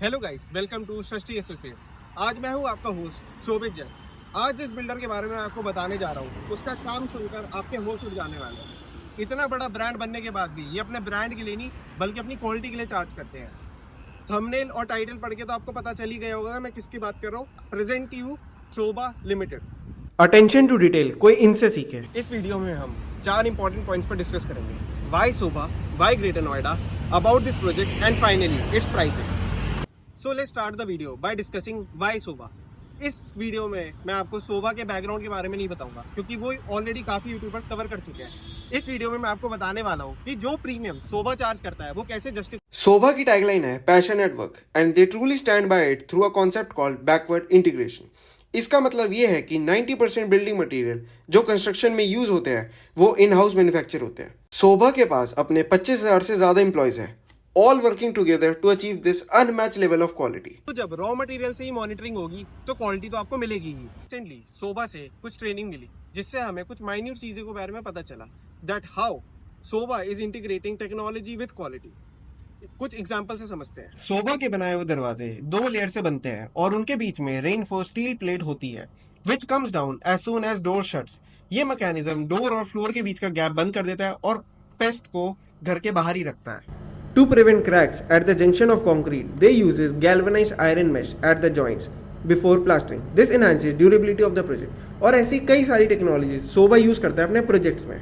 Hello guys, welcome to Srishti associates. आज मैं हूं आपका होस्ट शोभित जैन। आज जिस बिल्डर के बारे में आपको बताने जा रहा हूं उसका काम सुनकर आपके होश उड़ जाने वाले हैं। इतना बड़ा ब्रांड बनने के बाद भी ये अपने ब्रांड के लिए नहीं बल्कि अपनी क्वालिटी के लिए चार्ज करते हैं। थंबनेल और टाइटल पढ़ के तो आपको पता चल ही गया होगा मैं किसकी बात कर रहा हूँ। Present you Shobha limited. Attention to detail, कोई इनसे सीखे। इस वीडियो में हम 4 इंपॉर्टेंट पॉइंट्स पर डिस्कस करेंगे। Why Shobha, why greater Noida, about this project and finally its pricing. So let's start the video by discussing why Shobha. इस वीडियो में मैं आपको शोभा के बैकग्राउंड के बारे में नहीं बताऊंगा क्योंकि वो ऑलरेडी काफी यूट्यूबर्स कवर कर चुके हैं। इस वीडियो में मैं आपको बताने वाला हूँ कि जो प्रीमियम शोभा चार्ज करता है वो कैसे जस्टिफाई। शोभा की टैगलाइन है passion at work and they truly stand by it through a concept called backward integration. इसका मतलब ये है कि 90% बिल्डिंग मटेरियल जो कंस्ट्रक्शन में यूज होते हैं वो इन हाउस मैन्युफैक्चर होते हैं। शोभा के पास अपने 25,000 से ज्यादा एम्प्लॉयज हैं, all working together to achieve this unmatched level of quality. तो जब रॉ मटेरियल से ही मॉनिटरिंग होगी तो क्वालिटी तो आपको मिलेगी ही। रिसेंटली शोभा से कुछ ट्रेनिंग मिली जिससे हमें कुछ माइन्यूट चीजों के बारे में पता चला that how Shobha is integrating technology with quality. कुछ एग्जांपल से समझते हैं। शोभा के बनाए हुए दरवाजे 2 लेयर से बनते हैं और उनके बीच में रेनफोर्स स्टील प्लेट होती है which comes down as soon as door shuts. ये मैकेनिज्म डोर और फ्लोर के बीच का गैप बंद कर देता है और पेस्ट को घर के बाहर ही रखता है। To prevent cracks at the junction of concrete, they uses galvanized iron mesh at the joints before plastering. This enhances durability of the project. और ऐसी कई सारी टेक्नोलॉजीज शोभा यूज करता है अपने प्रोजेक्ट्स में।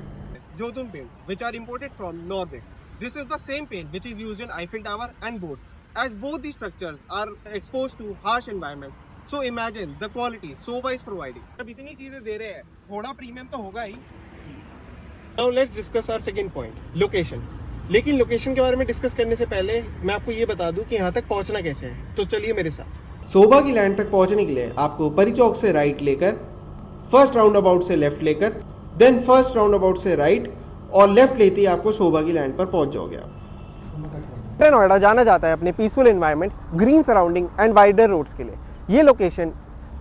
Jotun paints, which are imported from Norway. This is the same paint which is used in Eiffel Tower and Burj, as both these structures are exposed to harsh environment. So imagine the quality Shobha is providing. अब इतनी चीजें दे रहे हैं, थोड़ा premium तो होगा ही। Now let's discuss our second point, location. लेकिन location के बारे में डिस्कस करने से पहले मैं आपको ये बता दूं कि यहाँ तक पहुँचना कैसे है। तो चलिए मेरे साथ। शोभा की लैंड तक पहुंचने के लिए आपको परी चौक से राइट लेकर, फर्स्ट राउंड अबाउट से लेफ्ट लेकर, देन फर्स्ट राउंड अबाउट से राइट और लेफ्ट लेते ही आपको शोभा की लैंड पर पहुंच जाओगे आप। नोएडा जाना जाता है अपने peaceful environment, green surrounding and wider roads के लिए। ये लोकेशन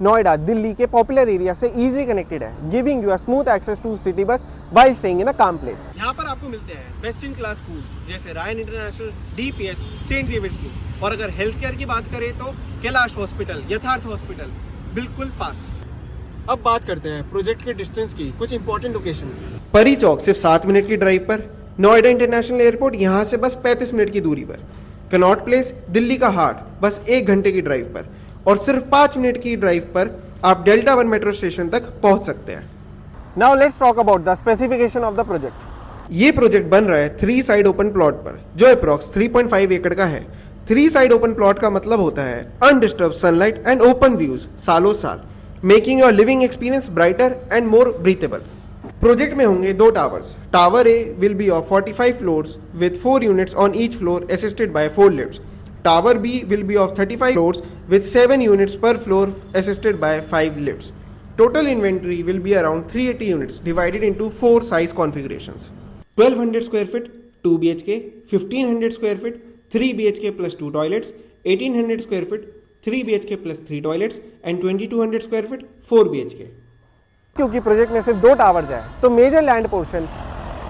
नोएडा दिल्ली के पॉपुलर एरिया से इजीली कनेक्टेड है, giving you a smooth access to city buzz while staying in a calm place. यहाँ पर आपको मिलते हैं बेस्ट इन क्लास स्कूल्स जैसे Ryan international, DPS, saint Xavier's school. और अगर हेल्थ केयर की बात करें तो कैलाश हॉस्पिटल, यथार्थ हॉस्पिटल बिल्कुल पास। अब बात करते हैं प्रोजेक्ट के डिस्टेंस की, कुछ इंपॉर्टेंट लोकेशंस। परी चौक सिर्फ 7 मिनट की ड्राइव पर, नोएडा इंटरनेशनल एयरपोर्ट यहाँ से बस 35 मिनट की दूरी पर, कनॉट प्लेस दिल्ली का हार्ट बस 1 घंटे की ड्राइव पर, और सिर्फ 5 मिनट की ड्राइव पर आप डेल्टा 1 मेट्रो स्टेशन तक पहुंच सकते हैं। Now let's talk about the specification of the project. ये प्रोजेक्ट बन रहा है 3 साइड ओपन प्लॉट पर जो अप्रॉक्स 3.5 एकड़ का है। 3 साइड ओपन प्लॉट का मतलब होता है undisturbed sunlight and open views सालों साल, making your living experience brighter and more breathable. Project में होंगे 2 towers. Tower A will be of 45 floors with 4 units on each floor assisted by 4 lifts. Tower B will be of 35 floors with 7 units per floor assisted by 5 lifts. Total inventory will be around 380 units divided into 4 size configurations. 1200 square feet 2 BHK, 1500 square feet 3 BHK plus 2 toilets, 1800 square feet 3 BHK plus 3 toilets and 2200 square feet 4 BHK. क्योंकि project में सिर्फ 2 towers हैं तो major land portion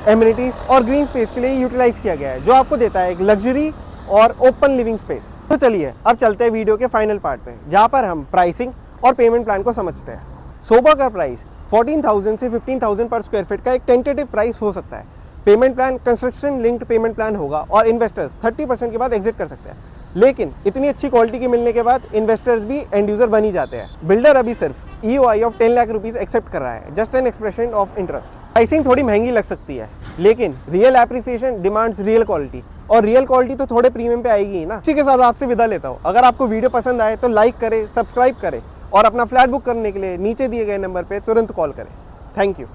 amenities और green space के लिए utilise किया गया है जो आपको देता है एक लग्जरी और ओपन लिविंग स्पेस। तो चलिए अब चलते हैं वीडियो के फाइनल पार्ट पे जहाँ पर हम प्राइसिंग और पेमेंट प्लान को समझते हैं। शोभा का प्राइस 14,000 से 15,000 पर स्क्वायर फीट का एक टेंटेटिव प्राइस हो सकता है। Payment plan construction linked payment plan होगा और इन्वेस्टर्स 30% के बाद एग्जिट कर सकते हैं। लेकिन इतनी अच्छी क्वालिटी के मिलने के बाद इन्वेस्टर्स भी एंड यूजर बन ही जाते हैं। बिल्डर अभी सिर्फ EOI of 10 lakh rupees accept कर रहा है, just an expression of interest. Pricing थोड़ी महंगी लग सकती है लेकिन real appreciation demands real quality, और रियल क्वालिटी तो थोड़े प्रीमियम पे आएगी ही ना। इसी के साथ आपसे विदा लेता हूँ। अगर आपको वीडियो पसंद आए तो लाइक करें, सब्सक्राइब करें और अपना फ्लैट बुक करने के लिए नीचे दिए गए नंबर पे तुरंत कॉल करें। Thank you.